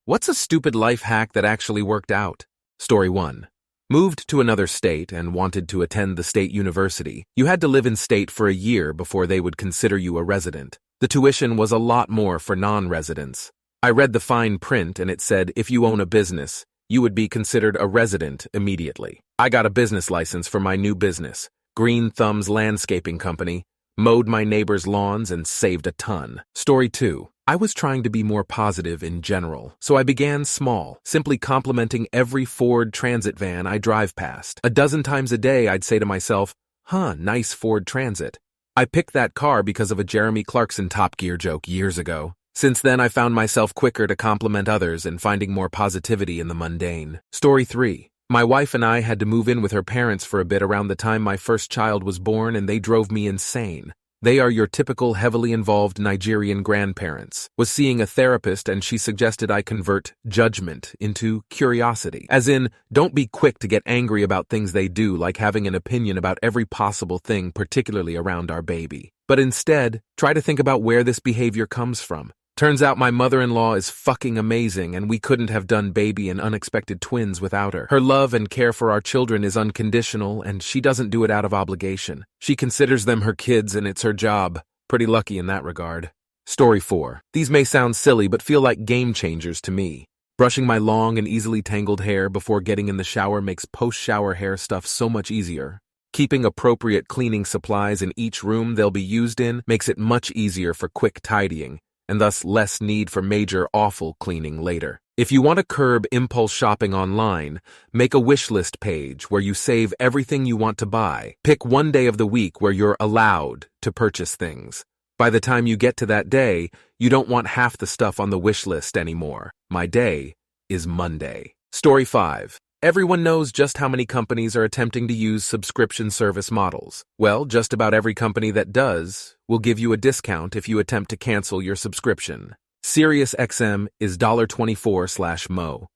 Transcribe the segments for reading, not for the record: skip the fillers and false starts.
What's a stupid life hack that actually worked out? Story 1. Moved to another state and wanted to attend the state university. You had to live in state for a year before they would consider you a resident. The tuition was a lot more for non-residents. I read the fine print and it said if you own a business, you would be considered a resident immediately. I got a business license for my new business, Green Thumbs Landscaping Company, mowed my neighbor's lawns and saved a ton. Story 2. I was trying to be more positive in general, so I began small, simply complimenting every Ford Transit van I drive past. A dozen times a day I'd say to myself, nice Ford Transit. I picked that car because of a Jeremy Clarkson Top Gear joke years ago. Since then, I found myself quicker to compliment others and finding more positivity in the mundane. Story 3. My wife and I had to move in with her parents for a bit around the time my first child was born, and they drove me insane. They are your typical heavily involved Nigerian grandparents. Was seeing a therapist and she suggested I convert judgment into curiosity. As in, don't be quick to get angry about things they do, like having an opinion about every possible thing, particularly around our baby. But instead, try to think about where this behavior comes from. Turns out my mother-in-law is fucking amazing and we couldn't have done baby and unexpected twins without her. Her love and care for our children is unconditional and she doesn't do it out of obligation. She considers them her kids and it's her job. Pretty lucky in that regard. Story 4. These may sound silly but feel like game changers to me. Brushing my long and easily tangled hair before getting in the shower makes post-shower hair stuff so much easier. Keeping appropriate cleaning supplies in each room they'll be used in makes it much easier for quick tidying, and thus less need for major awful cleaning later. If you want to curb impulse shopping online, make a wish list page where you save everything you want to buy. Pick one day of the week where you're allowed to purchase things. By the time you get to that day, you don't want half the stuff on the wish list anymore. My day is Monday. Story 5. Everyone knows just how many companies are attempting to use subscription service models. Well, just about every company that does will give you a discount if you attempt to cancel your subscription. SiriusXM is $24/mo.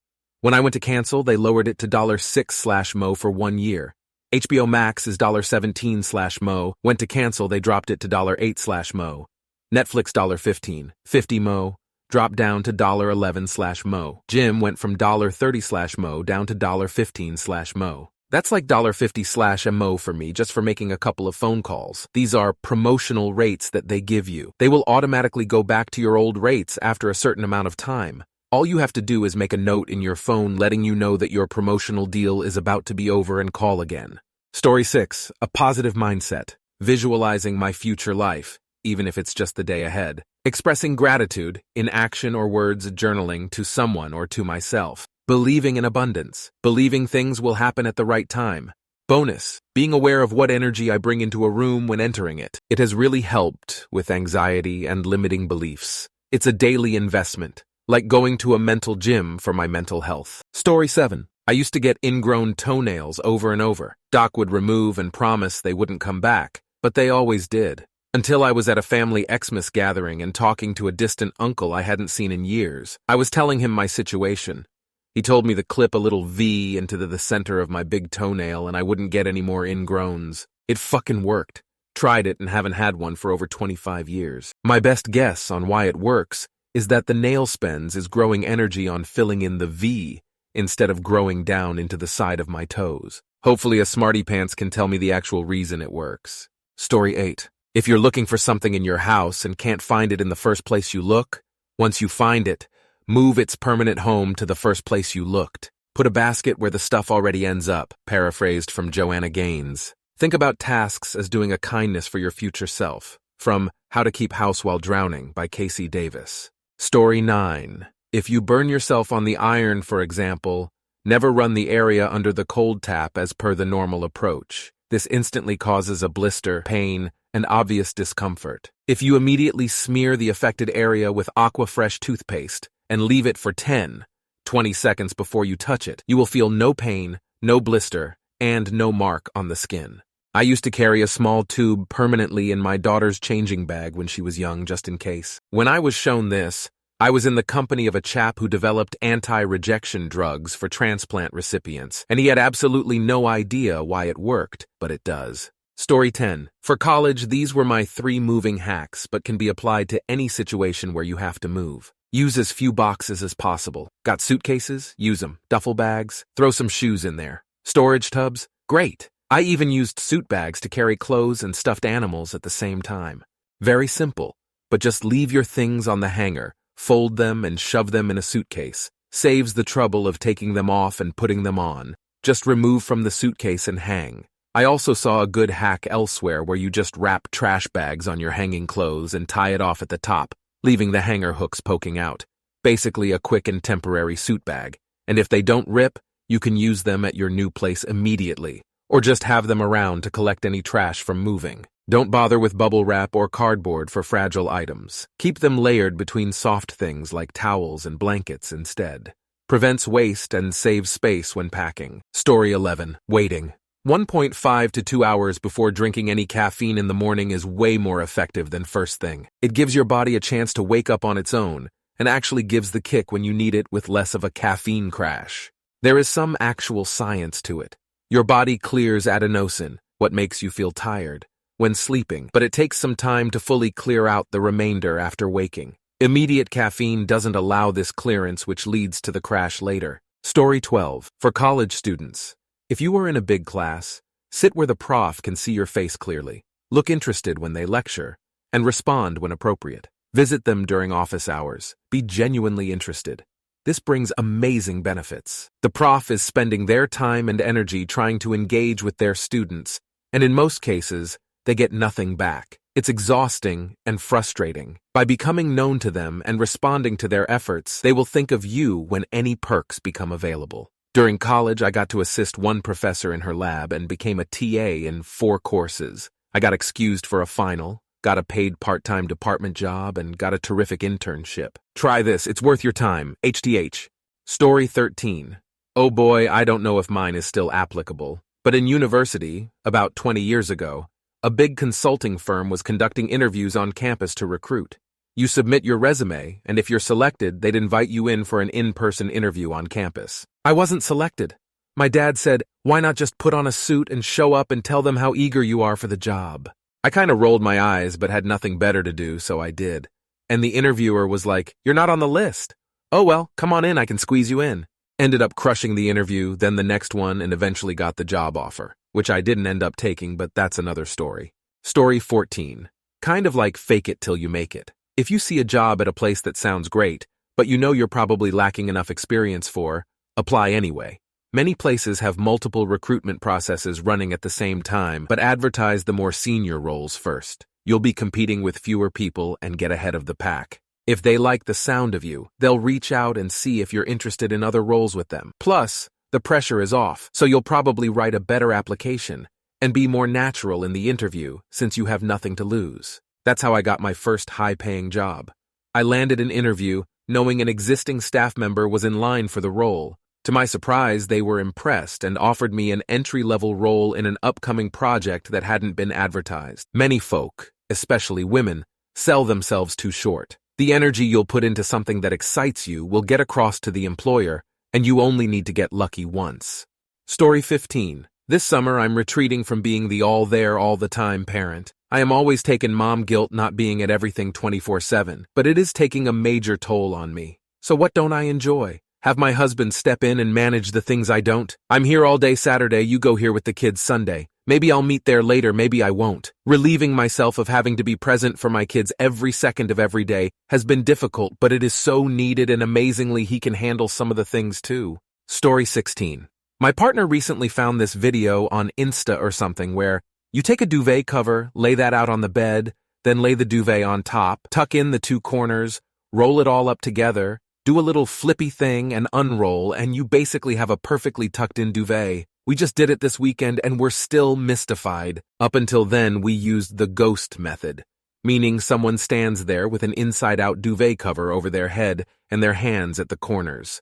When I went to cancel, they lowered it to $6/mo for 1 year. HBO Max is $17/mo. Went to cancel, they dropped it to $8/mo. Netflix $15.50/mo. Dropped down to $11/mo. Gym went from $30/mo down to $15/mo. That's like $50/mo for me just for making a couple of phone calls. These are promotional rates that they give you. They will automatically go back to your old rates after a certain amount of time. All you have to do is make a note in your phone letting you know that your promotional deal is about to be over and call again. Story 6. A positive mindset. Visualizing my future life, even if it's just the day ahead. Expressing gratitude, in action or words, journaling to someone or to myself. Believing in abundance. Believing things will happen at the right time. Bonus, being aware of what energy I bring into a room when entering it. It has really helped with anxiety and limiting beliefs. It's a daily investment, like going to a mental gym for my mental health. Story 7. I used to get ingrown toenails over and over. Doc would remove and promise they wouldn't come back, but they always did. Until I was at a family Xmas gathering and talking to a distant uncle I hadn't seen in years. I was telling him my situation. He told me to clip a little V into the center of my big toenail and I wouldn't get any more ingrowns. It fucking worked. Tried it and haven't had one for over 25 years. My best guess on why it works is that the nail spends is growing energy on filling in the V instead of growing down into the side of my toes. Hopefully a smarty pants can tell me the actual reason it works. Story 8. If you're looking for something in your house and can't find it in the first place you look, once you find it, move its permanent home to the first place you looked. Put a basket where the stuff already ends up, paraphrased from Joanna Gaines. Think about tasks as doing a kindness for your future self. From How to Keep House While Drowning by Casey Davis. Story 9. If you burn yourself on the iron, for example, never run the area under the cold tap as per the normal approach. This instantly causes a blister, pain, and obvious discomfort. If you immediately smear the affected area with Aquafresh toothpaste and leave it for 10, 20 seconds before you touch it, you will feel no pain, no blister, and no mark on the skin. I used to carry a small tube permanently in my daughter's changing bag when she was young, just in case. When I was shown this, I was in the company of a chap who developed anti-rejection drugs for transplant recipients, and he had absolutely no idea why it worked, but it does. Story 10. For college, these were my 3 moving hacks, but can be applied to any situation where you have to move. Use as few boxes as possible. Got suitcases? Use them. Duffel bags? Throw some shoes in there. Storage tubs? Great. I even used suit bags to carry clothes and stuffed animals at the same time. Very simple, but just leave your things on the hanger, fold them and shove them in a suitcase. Saves the trouble of taking them off and putting them on. Just remove from the suitcase and hang. I also saw a good hack elsewhere where you just wrap trash bags on your hanging clothes and tie it off at the top, leaving the hanger hooks poking out. Basically a quick and temporary suit bag. And if they don't rip, you can use them at your new place immediately, or just have them around to collect any trash from moving. Don't bother with bubble wrap or cardboard for fragile items. Keep them layered between soft things like towels and blankets instead. Prevents waste and saves space when packing. Story 11. Waiting. 1.5 to 2 hours before drinking any caffeine in the morning is way more effective than first thing. It gives your body a chance to wake up on its own, and actually gives the kick when you need it with less of a caffeine crash. There is some actual science to it. Your body clears adenosine, what makes you feel tired, when sleeping, but it takes some time to fully clear out the remainder after waking. Immediate caffeine doesn't allow this clearance, which leads to the crash later. Story 12. For college students. If you are in a big class, sit where the prof can see your face clearly. Look interested when they lecture, and respond when appropriate. Visit them during office hours. Be genuinely interested. This brings amazing benefits. The prof is spending their time and energy trying to engage with their students, and in most cases, they get nothing back. It's exhausting and frustrating. By becoming known to them and responding to their efforts, they will think of you when any perks become available. During college, I got to assist one professor in her lab and became a TA in 4 courses. I got excused for a final, got a paid part-time department job, and got a terrific internship. Try this, it's worth your time. HTH. Story 13. Oh boy, I don't know if mine is still applicable, but in university, about 20 years ago, a big consulting firm was conducting interviews on campus to recruit. You submit your resume, and if you're selected, they'd invite you in for an in-person interview on campus. I wasn't selected. My dad said, why not just put on a suit and show up and tell them how eager you are for the job? I kind of rolled my eyes but had nothing better to do, so I did. And the interviewer was like, you're not on the list. Oh well, come on in, I can squeeze you in. Ended up crushing the interview, then the next one, and eventually got the job offer, which I didn't end up taking, but that's another story. Story 14. Kind of like fake it till you make it. If you see a job at a place that sounds great, but you know you're probably lacking enough experience for, apply anyway. Many places have multiple recruitment processes running at the same time, but advertise the more senior roles first. You'll be competing with fewer people and get ahead of the pack. If they like the sound of you, they'll reach out and see if you're interested in other roles with them. Plus, the pressure is off, so you'll probably write a better application and be more natural in the interview since you have nothing to lose. That's how I got my first high-paying job. I landed an interview knowing an existing staff member was in line for the role. To my surprise, they were impressed and offered me an entry-level role in an upcoming project that hadn't been advertised. Many folk, especially women, sell themselves too short. The energy you'll put into something that excites you will get across to the employer, and you only need to get lucky once. Story 15. This summer, I'm retreating from being the all-there, all-the-time parent. I am always taking mom guilt not being at everything 24/7, but it is taking a major toll on me. So what don't I enjoy? Have my husband step in and manage the things I don't. I'm here all day Saturday, you go here with the kids Sunday. Maybe I'll meet there later, maybe I won't. Relieving myself of having to be present for my kids every second of every day has been difficult, but it is so needed, and amazingly he can handle some of the things too. Story 16. My partner recently found this video on Insta or something where you take a duvet cover, lay that out on the bed, then lay the duvet on top, tuck in the 2 corners, roll it all up together, do a little flippy thing and unroll, and you basically have a perfectly tucked in duvet. We just did it this weekend and we're still mystified. Up until then, we used the ghost method, meaning someone stands there with an inside-out duvet cover over their head and their hands at the corners.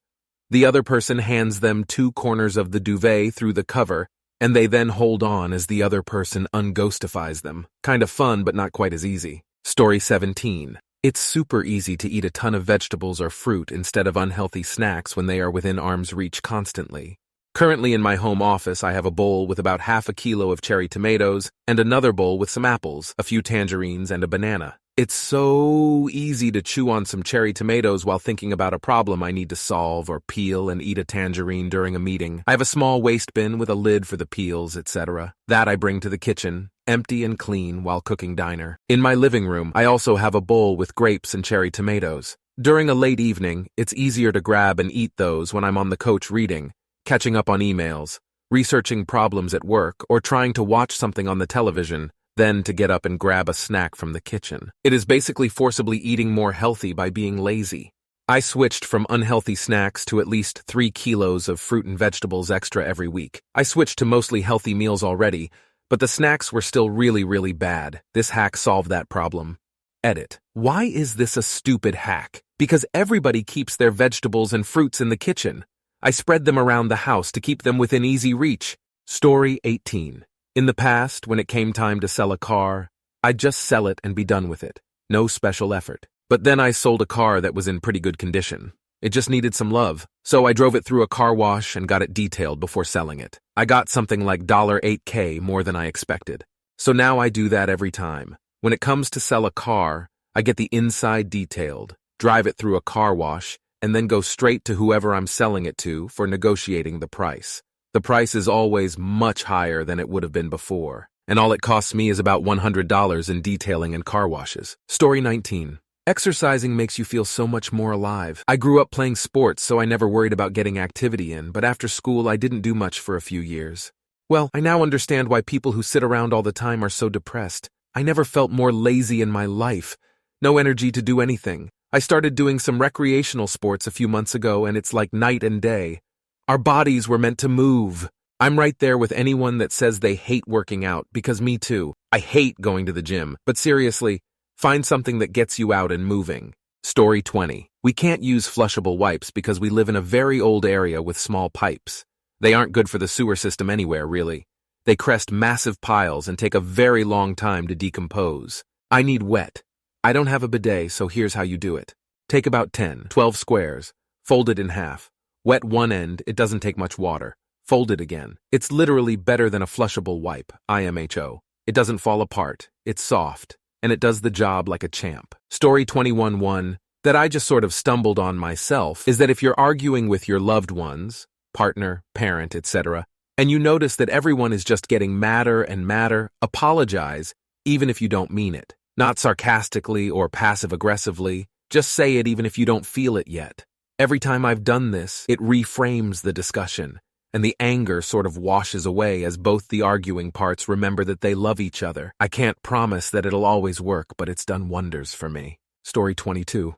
The other person hands them 2 corners of the duvet through the cover, and they then hold on as the other person unghostifies them. Kind of fun, but not quite as easy. Story 17. It's super easy to eat a ton of vegetables or fruit instead of unhealthy snacks when they are within arm's reach constantly. Currently in my home office, I have a bowl with about half a kilo of cherry tomatoes and another bowl with some apples, a few tangerines, and a banana. It's so easy to chew on some cherry tomatoes while thinking about a problem I need to solve, or peel and eat a tangerine during a meeting. I have a small waste bin with a lid for the peels, etc. That I bring to the kitchen, empty and clean, while cooking dinner. In my living room, I also have a bowl with grapes and cherry tomatoes. During a late evening, it's easier to grab and eat those when I'm on the couch reading, catching up on emails, researching problems at work, or trying to watch something on the television, than to get up and grab a snack from the kitchen. It is basically forcibly eating more healthy by being lazy. I switched from unhealthy snacks to at least 3 kilos of fruit and vegetables extra every week. I switched to mostly healthy meals already, but the snacks were still really bad. This hack solved that problem. Edit. Why is this a stupid hack? Because everybody keeps their vegetables and fruits in the kitchen. I spread them around the house to keep them within easy reach. Story 18. In the past, when it came time to sell a car, I'd just sell it and be done with it. No special effort. But then I sold a car that was in pretty good condition. It just needed some love. So I drove it through a car wash and got it detailed before selling it. I got something like $8K more than I expected. So now I do that every time. When it comes to sell a car, I get the inside detailed, drive it through a car wash, and then go straight to whoever I'm selling it to for negotiating the price. The price is always much higher than it would have been before, and all it costs me is about $100 in detailing and car washes. Story 19. Exercising makes you feel so much more alive. I grew up playing sports, so I never worried about getting activity in, but after school I didn't do much for a few years. Well, I now understand why people who sit around all the time are so depressed. I never felt more lazy in my life. No energy to do anything. I started doing some recreational sports a few months ago, and it's like night and day. Our bodies were meant to move. I'm right there with anyone that says they hate working out, because me too. I hate going to the gym. But seriously, find something that gets you out and moving. Story 20. We can't use flushable wipes because we live in a very old area with small pipes. They aren't good for the sewer system anywhere, really. They crest massive piles and take a very long time to decompose. I need wet. I don't have a bidet, so here's how you do it. Take about 12 squares, fold it in half. Wet one end, it doesn't take much water. Fold it again. It's literally better than a flushable wipe, IMHO. It doesn't fall apart, it's soft, and it does the job like a champ. Story 21:1 that I just sort of stumbled on myself is that if you're arguing with your loved ones, partner, parent, etc., and you notice that everyone is just getting madder and madder, apologize, even if you don't mean it. Not sarcastically or passive-aggressively, just say it even if you don't feel it yet. Every time I've done this, it reframes the discussion, and the anger sort of washes away as both the arguing parts remember that they love each other. I can't promise that it'll always work, but it's done wonders for me. Story 22.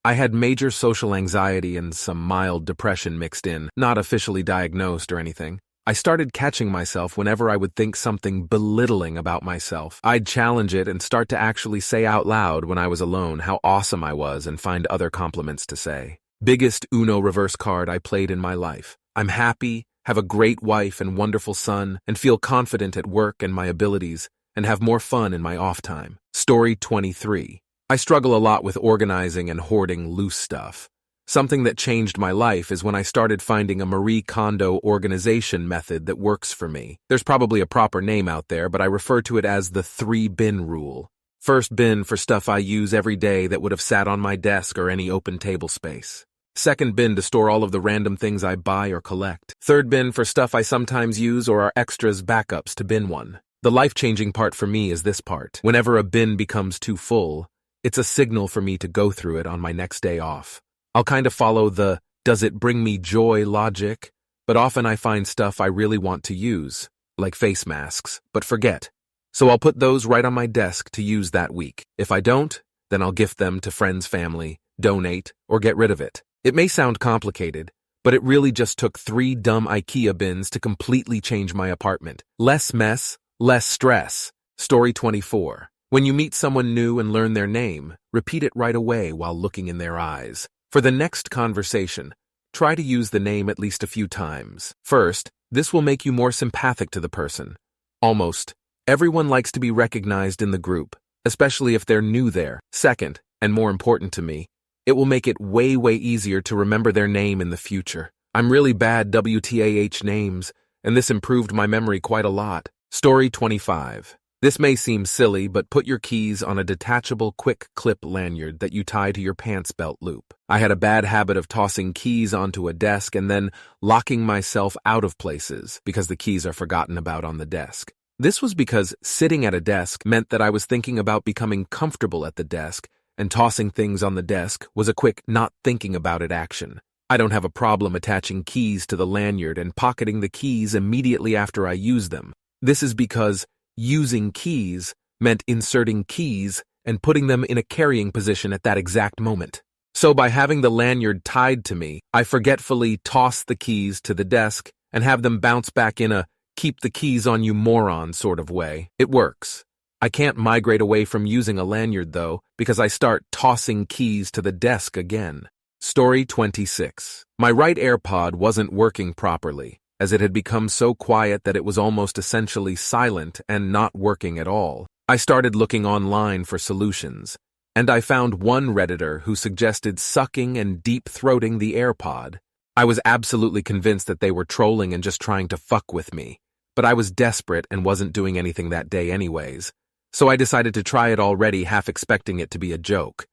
I had major social anxiety and some mild depression mixed in, not officially diagnosed or anything. I started catching myself whenever I would think something belittling about myself. I'd challenge it and start to actually say out loud when I was alone how awesome I was and find other compliments to say. Biggest Uno reverse card I played in my life. I'm happy, have a great wife and wonderful son, and feel confident at work and my abilities, and have more fun in my off time. Story 23. I struggle a lot with organizing and hoarding loose stuff. Something that changed my life is when I started finding a Marie Kondo organization method that works for me. There's probably a proper name out there, but I refer to it as the 3-bin rule. First bin for stuff I use every day that would have sat on my desk or any open table space. Second bin to store all of the random things I buy or collect. Third bin for stuff I sometimes use or are extras backups to bin 1. The life-changing part for me is this part. Whenever a bin becomes too full, it's a signal for me to go through it on my next day off. I'll kind of follow the does it bring me joy logic, but often I find stuff I really want to use, like face masks, but forget. So I'll put those right on my desk to use that week. If I don't, then I'll gift them to friends, family, donate, or get rid of it. It may sound complicated, but it really just took 3 dumb IKEA bins to completely change my apartment. Less mess, less stress. Story 24. When you meet someone new and learn their name, repeat it right away while looking in their eyes. For the next conversation, try to use the name at least a few times. First, this will make you more sympathetic to the person. Almost everyone likes to be recognized in the group, especially if they're new there. Second, and more important to me, it will make it way easier to remember their name in the future. I'm really bad WTAH names, and this improved my memory quite a lot. Story 25. This may seem silly, but put your keys on a detachable quick clip lanyard that you tie to your pants belt loop. I had a bad habit of tossing keys onto a desk and then locking myself out of places because the keys are forgotten about on the desk. This was because sitting at a desk meant that I was thinking about becoming comfortable at the desk, and tossing things on the desk was a quick not thinking about it action. I don't have a problem attaching keys to the lanyard and pocketing the keys immediately after I use them. This is because using keys meant inserting keys and putting them in a carrying position at that exact moment. So by having the lanyard tied to me, I forgetfully toss the keys to the desk and have them bounce back in a keep the keys on you moron sort of way. It works. I can't migrate away from using a lanyard though, because I start tossing keys to the desk again. Story 26. My right AirPod wasn't working properly, as it had become so quiet that it was almost essentially silent and not working at all. I started looking online for solutions, and I found one Redditor who suggested sucking and deep-throating the AirPod. I was absolutely convinced that they were trolling and just trying to fuck with me, but I was desperate and wasn't doing anything that day anyways, so I decided to try it already, half expecting it to be a joke.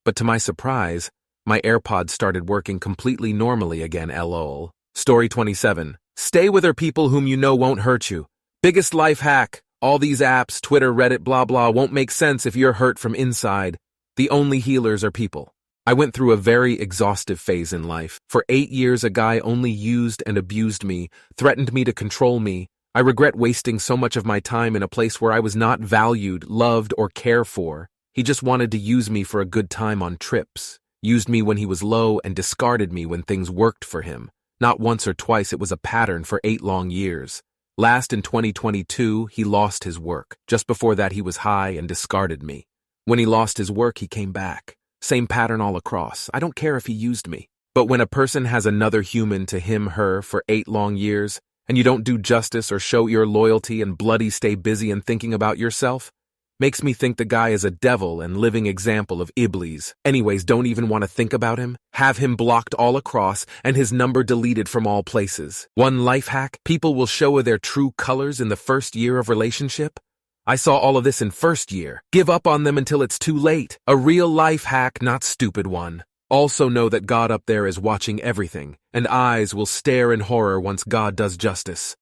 But to my surprise, my AirPods started working completely normally again, lol. Story 27. Stay with her people whom you know won't hurt you. Biggest life hack. All these apps, Twitter, Reddit, blah blah, won't make sense if you're hurt from inside. The only healers are people. I went through a very exhaustive phase in life. For 8 years, a guy only used and abused me, threatened me to control me. I regret wasting so much of my time in a place where I was not valued, loved, or cared for. He just wanted to use me for a good time on trips. Used me when he was low and discarded me when things worked for him. Not once or twice, it was a pattern for 8 long years. Last in 2022, he lost his work. Just before that, he was high and discarded me. When he lost his work, he came back. Same pattern all across. I don't care if he used me. But when a person has another human to him, her, for 8 long years, and you don't do justice or show your loyalty and bloody stay busy and thinking about yourself, makes me think the guy is a devil and living example of Iblis. Anyways, don't even want to think about him. Have him blocked all across and his number deleted from all places. One life hack, people will show their true colors in the first year of relationship. I saw all of this in first year. Give up on them until it's too late. A real life hack, not stupid one. Also know that God up there is watching everything, and eyes will stare in horror once God does justice.